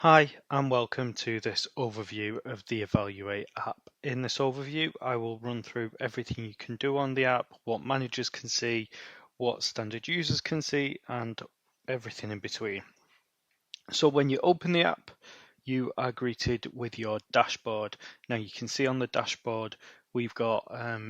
Hi and welcome to this overview of the Evaluate app. In this overview, I will run through everything you can do on the app, what managers can see, what standard users can see, and everything in between. So when you open the app, you are greeted with your dashboard. Now you can see on the dashboard, we've got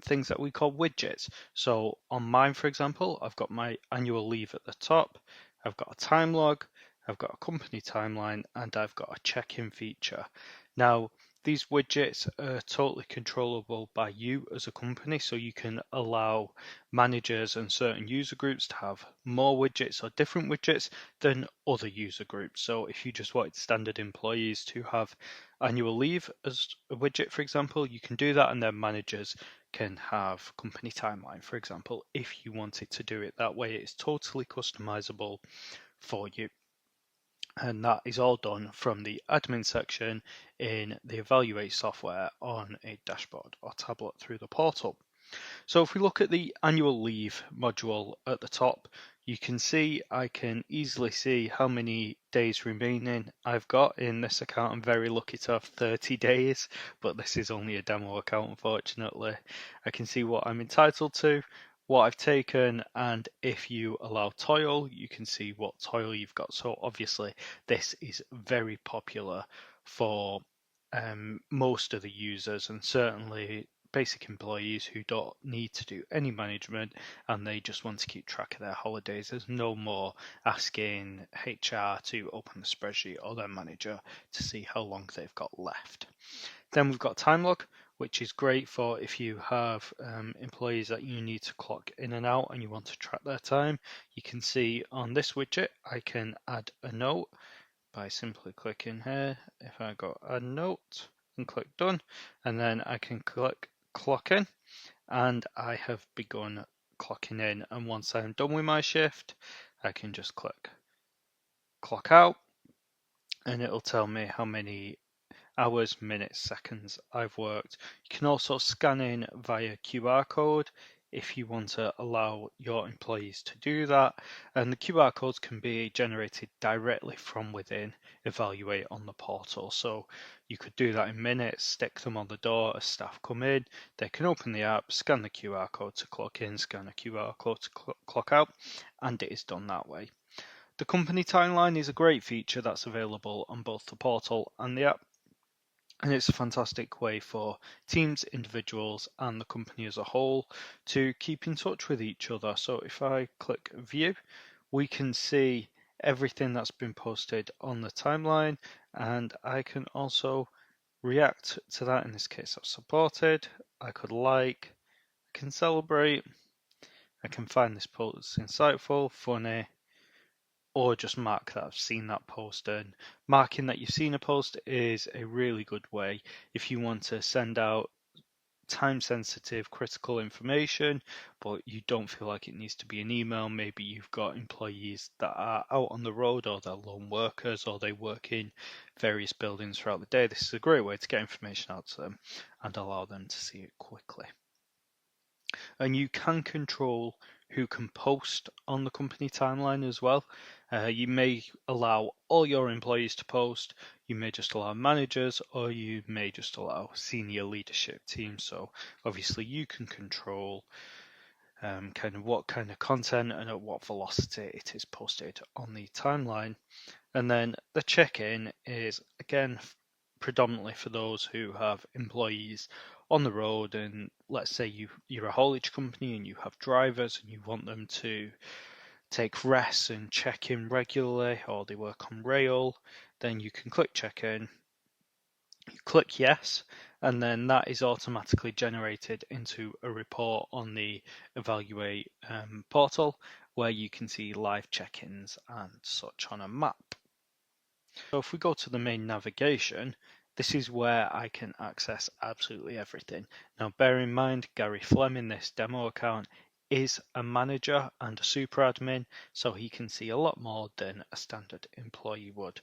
things that we call widgets. So on mine, for example, I've got my annual leave at the top. I've got a time log, I've got a company timeline, and I've got a check-in feature. Now, these widgets are totally controllable by you as a company, so you can allow managers and certain user groups to have more widgets or different widgets than other user groups. So if you just wanted standard employees to have annual leave as a widget, for example, you can do that, and then managers can have company timeline, for example, if you wanted to do it that way. It's totally customizable for you. And that is all done from the admin section in the Evaluate software on a dashboard or tablet through the portal. So if we look at the annual leave module at the top, you can see I can easily see how many days remaining I've got in this account. I'm very lucky to have 30 days, but this is only a demo account, unfortunately. I can see what I'm entitled to, what I've taken, and if you allow toil, you can see what toil you've got. So obviously this is very popular for most of the users, and certainly basic employees who don't need to do any management and they just want to keep track of their holidays. There's no more asking HR to open the spreadsheet or their manager to see how long they've got left. Then we've got time log, which is great for if you have employees that you need to clock in and out and you want to track their time. You can see on this widget, I can add a note by simply clicking here. If I go add note and click done, and then I can click clock in, and I have begun clocking in. And once I'm done with my shift, I can just click clock out, and it'll tell me how many hours, minutes, seconds I've worked. You can also scan in via QR code if you want to allow your employees to do that. And the QR codes can be generated directly from within Evaluate on the portal. So you could do that in minutes, stick them on the door as staff come in. They can open the app, scan the QR code to clock in, scan a QR code to clock out, and it is done that way. The company timeline is a great feature that's available on both the portal and the app. And it's a fantastic way for teams, individuals, and the company as a whole to keep in touch with each other. So if I click view, we can see everything that's been posted on the timeline, and I can also react to that. In this case, I've supported, I could like, I can celebrate, I can find this post insightful, funny, or just mark that I've seen that post. And marking that you've seen a post is a really good way if you want to send out time sensitive critical information but you don't feel like it needs to be an email. Maybe you've got employees that are out on the road, or they're lone workers, or they work in various buildings throughout the day. This is a great way to get information out to them and allow them to see it quickly. And you can control who can post on the company timeline as well. You may allow all your employees to post, you may just allow managers, or you may just allow senior leadership teams. So obviously you can control kind of what kind of content and at what velocity it is posted on the timeline. And then the check-in is again predominantly for those who have employees on the road, and let's say you're a haulage company and you have drivers and you want them to take rests and check in regularly, or they work on rail, then you can click check in, you click yes, and then that is automatically generated into a report on the Evaluate portal where you can see live check-ins and such on a map. So if we go to the main navigation, this is where I can access absolutely everything. Now bear in mind, Gary Fleming, this demo account, is a manager and a super admin, so he can see a lot more than a standard employee would.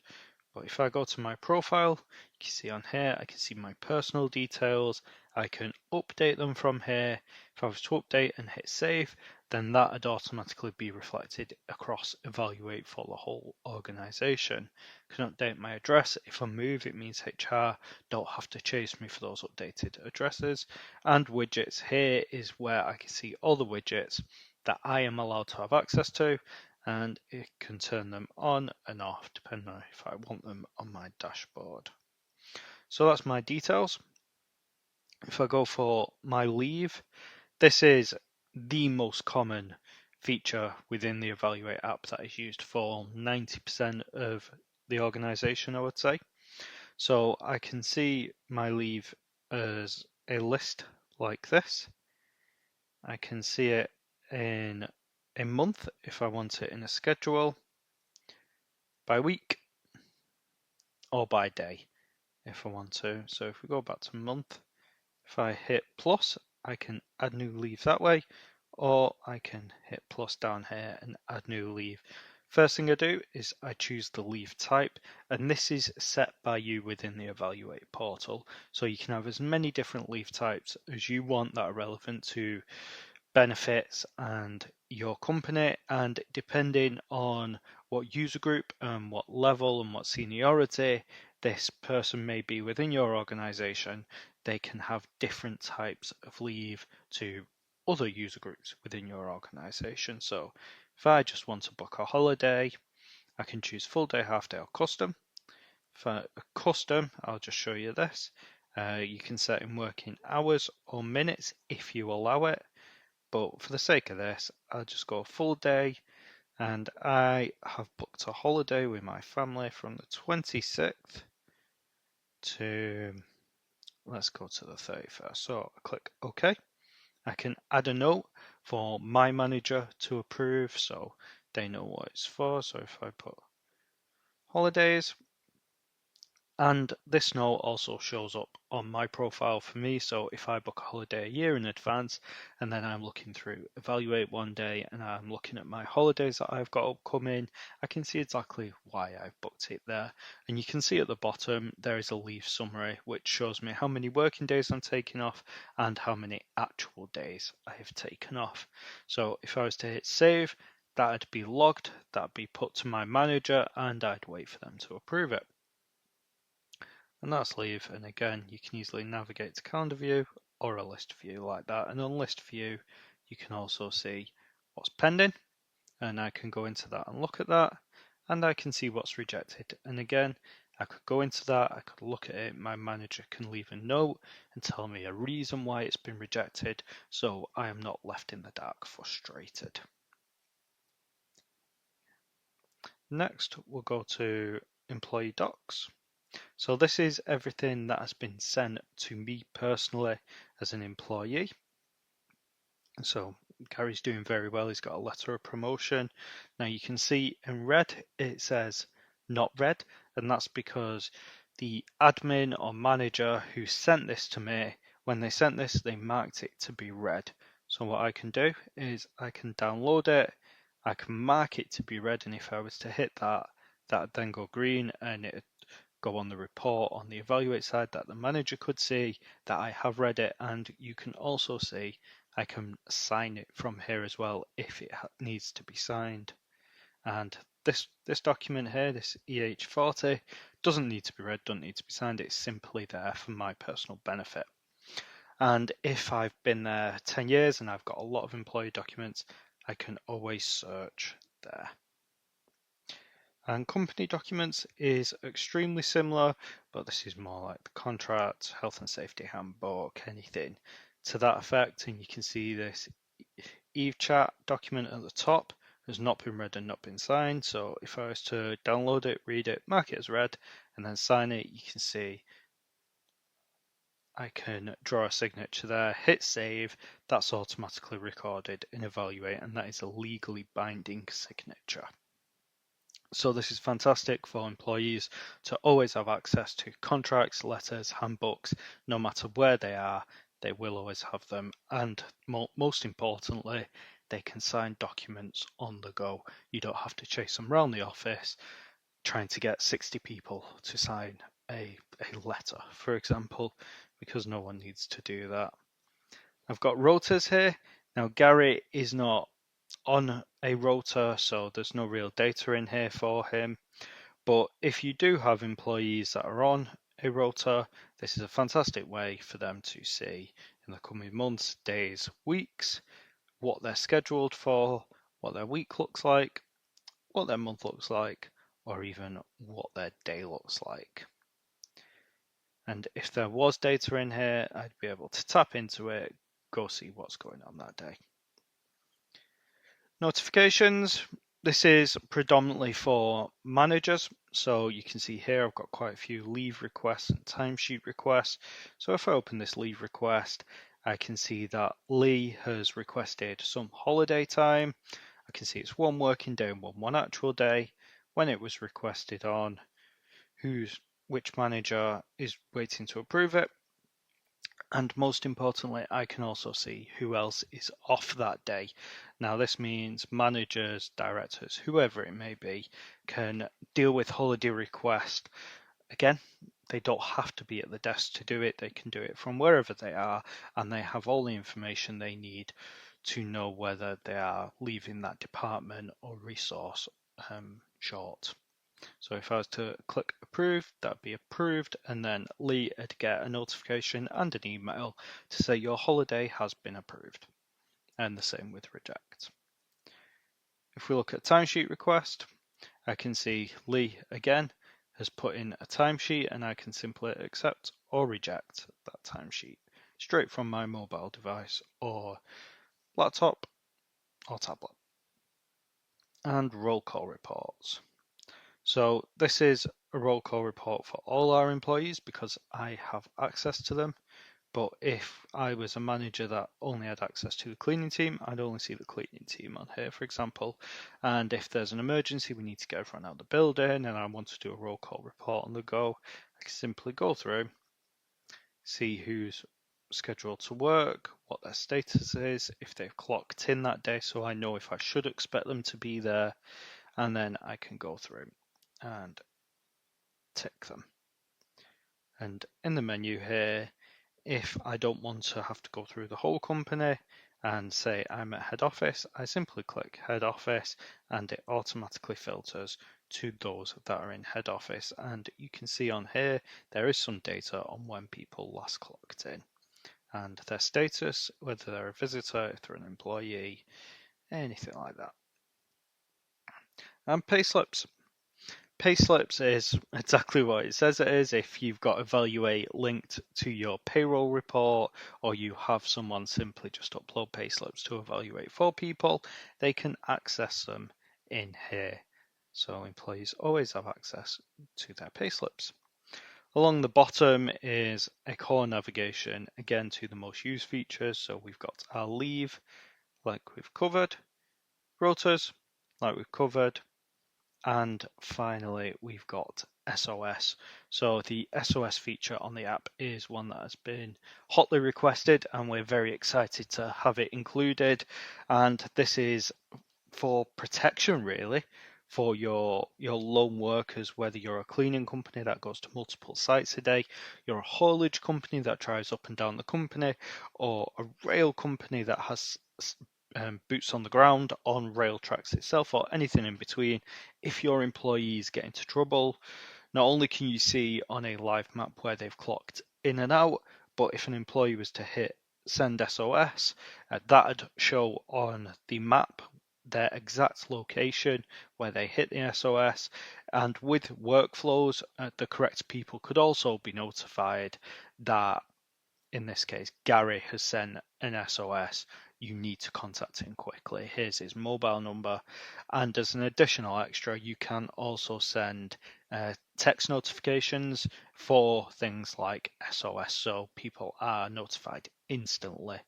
But if I go to my profile, you can see on here, I can see my personal details. I can update them from here. If I was to update and hit save, then that would automatically be reflected across Evaluate for the whole organization. I can update my address. If I move, it means HR don't have to chase me for those updated addresses. And widgets, here is where I can see all the widgets that I am allowed to have access to, and it can turn them on and off depending on if I want them on my dashboard. So that's my details. If I go for my leave, this is the most common feature within the Evaluate app that is used for 90% of the organization, I would say. So I can see my leave as a list like this. I can see it in a month if I want it in a schedule, by week, or by day if I want to. So if we go back to month, if I hit plus, I can add new leave that way, or I can hit plus down here and add new leave. First thing I do is I choose the leave type, and this is set by you within the Evaluate portal. So you can have as many different leave types as you want that are relevant to benefits and your company, and depending on what user group and what level and what seniority this person may be within your organization, they can have different types of leave to other user groups within your organization. So if I just want to book a holiday, I can choose full day, half day, or custom. For a custom, I'll just show you this. You can set in working hours or minutes if you allow it. But for the sake of this, I'll just go full day, and I have booked a holiday with my family from the 26th to, let's go to the 31st. So I click OK. I can add a note for my manager to approve so they know what it's for. So if I put holidays, and this note also shows up on my profile for me. So if I book a holiday a year in advance and then I'm looking through Evaluate one day and I'm looking at my holidays that I've got upcoming, I can see exactly why I've booked it there. And you can see at the bottom there is a leave summary which shows me how many working days I'm taking off and how many actual days I have taken off. So if I was to hit save, that'd be logged, that'd be put to my manager, and I'd wait for them to approve it. And that's leave, and again you can easily navigate to calendar view or a list view like that. And on list view you can also see what's pending, and I can go into that and look at that, and I can see what's rejected. And again, I could go into that, I could look at it, my manager can leave a note and tell me a reason why it's been rejected, so I am not left in the dark frustrated. Next we'll go to employee docs. So this is everything that has been sent to me personally as an employee. So Gary's doing very well. He's got a letter of promotion. Now you can see in red it says not read, and that's because the admin or manager who sent this to me, when they sent this, they marked it to be read. So what I can do is I can download it, I can mark it to be read, and if I was to hit that, that would then go green and it go on the report on the Evaluate side that the manager could see that I have read it, and you can also see I can sign it from here as well if it needs to be signed. And this document here, this EH40, doesn't need to be read, doesn't need to be signed, it's simply there for my personal benefit. And if I've been there 10 years and I've got a lot of employee documents, I can always search there. And company documents is extremely similar, but this is more like the contract, health and safety handbook, anything to that effect. And you can see this Eve chat document at the top has not been read and not been signed. So if I was to download it, read it, mark it as read, and then sign it, you can see I can draw a signature there, hit save, that's automatically recorded in Evaluate, and that is a legally binding signature. So this is fantastic for employees to always have access to contracts, letters, handbooks, no matter where they are, they will always have them. And most importantly, they can sign documents on the go. You don't have to chase them around the office trying to get 60 people to sign a letter, for example, because no one needs to do that. I've got rotas here. Now, Gary is not on a rota, so there's no real data in here for him. But if you do have employees that are on a rota, this is a fantastic way for them to see in the coming months, days, weeks, what they're scheduled for, what their week looks like, what their month looks like, or even what their day looks like. And if there was data in here, I'd be able to tap into it, go see what's going on that day. Notifications. This is predominantly for managers. So you can see here I've got quite a few leave requests and timesheet requests. So if I open this leave request, I can see that Lee has requested some holiday time. I can see it's 1 working day and 1 actual day, when it was requested on, which manager is waiting to approve it. And most importantly, I can also see who else is off that day. Now, this means managers, directors, whoever it may be, can deal with holiday requests. Again, they don't have to be at the desk to do it. They can do it from wherever they are, and they have all the information they need to know whether they are leaving that department or resource short. So if I was to click approve, that'd be approved, and then Lee would get a notification and an email to say your holiday has been approved. And the same with reject. If we look at timesheet request, I can see Lee again has put in a timesheet, and I can simply accept or reject that timesheet straight from my mobile device or laptop or tablet. And roll call reports. So this is a roll call report for all our employees because I have access to them. But if I was a manager that only had access to the cleaning team, I'd only see the cleaning team on here, for example. And if there's an emergency, we need to get everyone out of the building, and I want to do a roll call report on the go, I can simply go through, see who's scheduled to work, what their status is, if they've clocked in that day, so I know if I should expect them to be there, and then I can go through and tick them. And in the menu here, if I don't want to have to go through the whole company and say I'm at head office, I simply click head office and it automatically filters to those that are in head office. And you can see on here, there is some data on when people last clocked in and their status, whether they're a visitor, if they're an employee, anything like that. And payslips. Payslips is exactly what it says it is. If you've got Evaluate linked to your payroll report, or you have someone simply just upload payslips to Evaluate for people, they can access them in here. So employees always have access to their payslips. Along the bottom is a core navigation, again to the most used features. So we've got our leave, like we've covered, rotas, like we've covered, and finally, we've got SOS. So the SOS feature on the app is one that has been hotly requested, and we're very excited to have it included. And this is for protection, really, for your lone workers, whether you're a cleaning company that goes to multiple sites a day, you're a haulage company that drives up and down the company, or a rail company that has boots on the ground on rail tracks itself, or anything in between. If your employees get into trouble, not only can you see on a live map where they've clocked in and out, but if an employee was to hit send SOS, that'd show on the map their exact location where they hit the SOS. And with workflows, the correct people could also be notified that, in this case, Gary has sent an SOS. You need to contact him quickly. Here's his mobile number. And as an additional extra, you can also send text notifications for things like SOS, so people are notified instantly.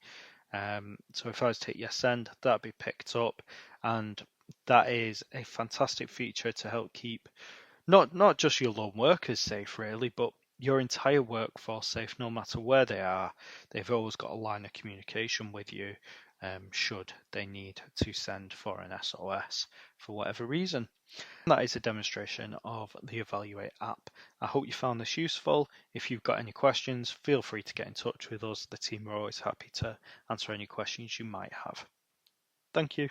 So if I was to hit yes send, that'd be picked up, and that is a fantastic feature to help keep not just your lone workers safe, really, but your entire workforce safe, no matter where they are. They've always got a line of communication with you should they need to send for an SOS for whatever reason. That is a demonstration of the Evaluate app. I hope you found this useful. If you've got any questions, feel free to get in touch with us. The team are always happy to answer any questions you might have. Thank you.